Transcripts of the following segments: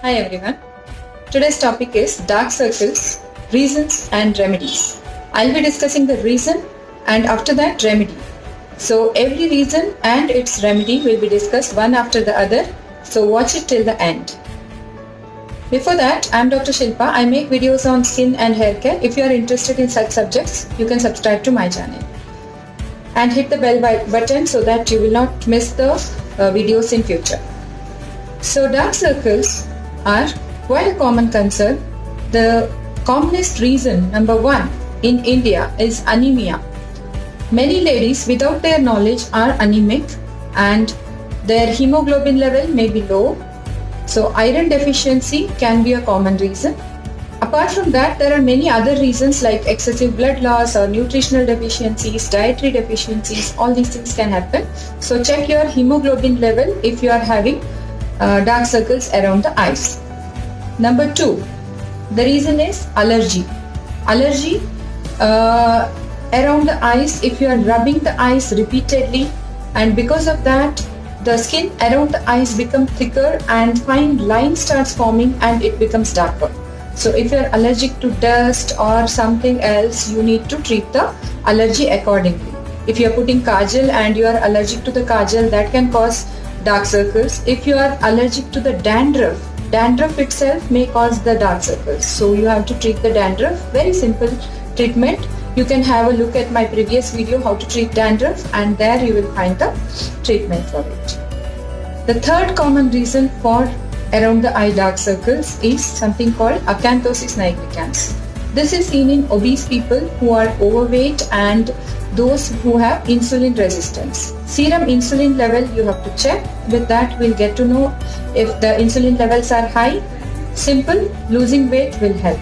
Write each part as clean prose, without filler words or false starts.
Hi everyone. Today's topic is dark circles, reasons and remedies. I'll be discussing the reason and after that remedy. So every reason and its remedy will be discussed one after the other. So watch it till the end. Before that, I'm Dr. Shilpa. I make videos on skin and hair care. If you are interested in such subjects, you can subscribe to my channel. And hit the bell button so that you will not miss the videos in future. So dark circles are quite a common concern. The commonest reason, number one, in India is anemia. Many ladies without their knowledge are anemic and their hemoglobin level may be low. So iron deficiency can be a common reason. Apart from that, there are many other reasons like excessive blood loss or nutritional deficiencies, dietary deficiencies, all these things can happen. So check your hemoglobin level if you are having dark circles around the eyes. Number two, the reason is allergy. Allergy around the eyes, if you are rubbing the eyes repeatedly, and because of that the skin around the eyes become thicker and fine line starts forming and it becomes darker. So if you are allergic to dust or something else, you need to treat the allergy accordingly. If you are putting kajal and you are allergic to the kajal, that can cause dark circles. If you are allergic to the dandruff itself may cause the dark circles. So you have to treat the dandruff. Very simple treatment. You can have a look at my previous video how to treat dandruff and there you will find the treatment for it. The third common reason for around the eye dark circles is something called acanthosis nigricans. This is seen in obese people who are overweight and those who have insulin resistance. Serum insulin level you have to check. With that we'll get to know if the insulin levels are high. Simple, losing weight will help.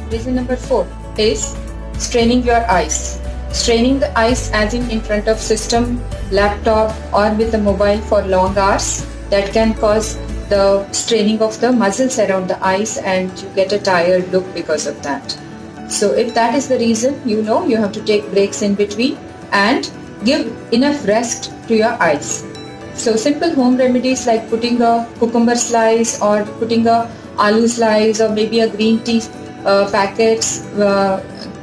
Reason number 4 is straining your eyes. Straining the eyes as in front of system, laptop or with a mobile for long hours, that can cause the straining of the muscles around the eyes and you get a tired look because of that. So if that is the reason, you know you have to take breaks in between and give enough rest to your eyes. So simple home remedies like putting a cucumber slice or putting a aloo slice or maybe a green tea packets,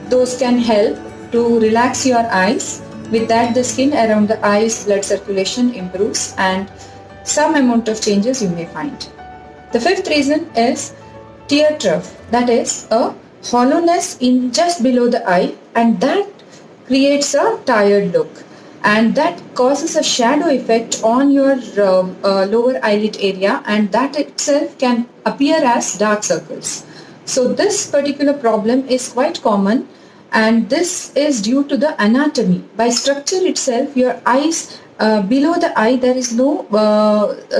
those can help to relax your eyes. With that the skin around the eyes, blood circulation improves and some amount of changes you may find. The fifth reason is tear trough, that is a hollowness in just below the eye and that creates a tired look and that causes a shadow effect on your lower eyelid area and that itself can appear as dark circles. So this particular problem is quite common and this is due to the anatomy. By structure itself, your eyes below the eye there is no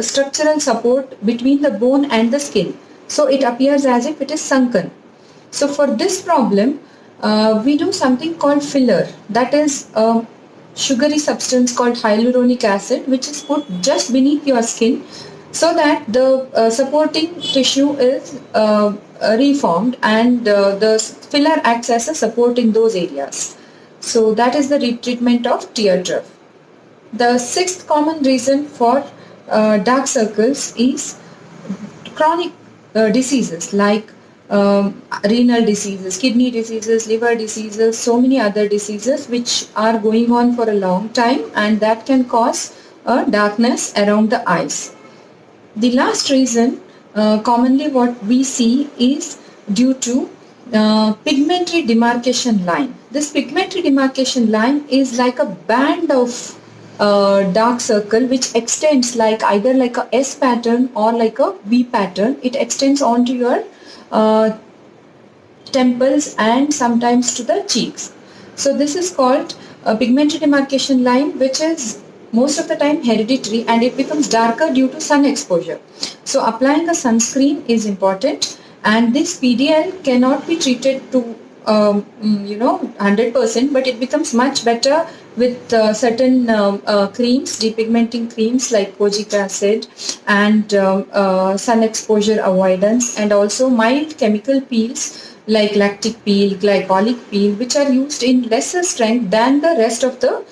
structural support between the bone and the skin. So it appears as if it is sunken. So for this problem, we do something called filler. That is a sugary substance called hyaluronic acid which is put just beneath your skin so that the supporting tissue is reformed and the filler acts as a support in those areas. So that is the treatment of tear trough. The sixth common reason for dark circles is chronic diseases like renal diseases, kidney diseases, liver diseases, so many other diseases which are going on for a long time and that can cause a darkness around the eyes. The last reason commonly what we see is due to pigmentary demarcation line. This pigmentary demarcation line is like a band of dark circle which extends like either like a S pattern or like a V pattern. It extends onto your temples and sometimes to the cheeks. So this is called a pigmentary demarcation line which is most of the time hereditary and it becomes darker due to sun exposure. So applying a sunscreen is important and this PDL cannot be treated to 100%, but it becomes much better with certain creams, depigmenting creams like kojic acid and sun exposure avoidance and also mild chemical peels like lactic peel, glycolic peel, which are used in lesser strength than the rest of the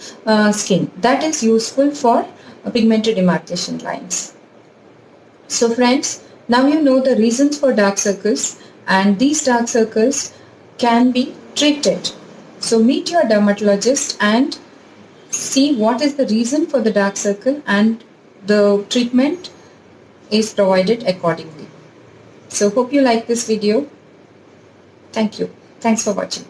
skin. That is useful for pigmented demarcation lines. So friends, Now you know the reasons for dark circles, and these dark circles can be treated. So meet your dermatologist and see what is the reason for the dark circle, and the treatment is provided accordingly. So hope you like this video. Thank you. Thanks for watching.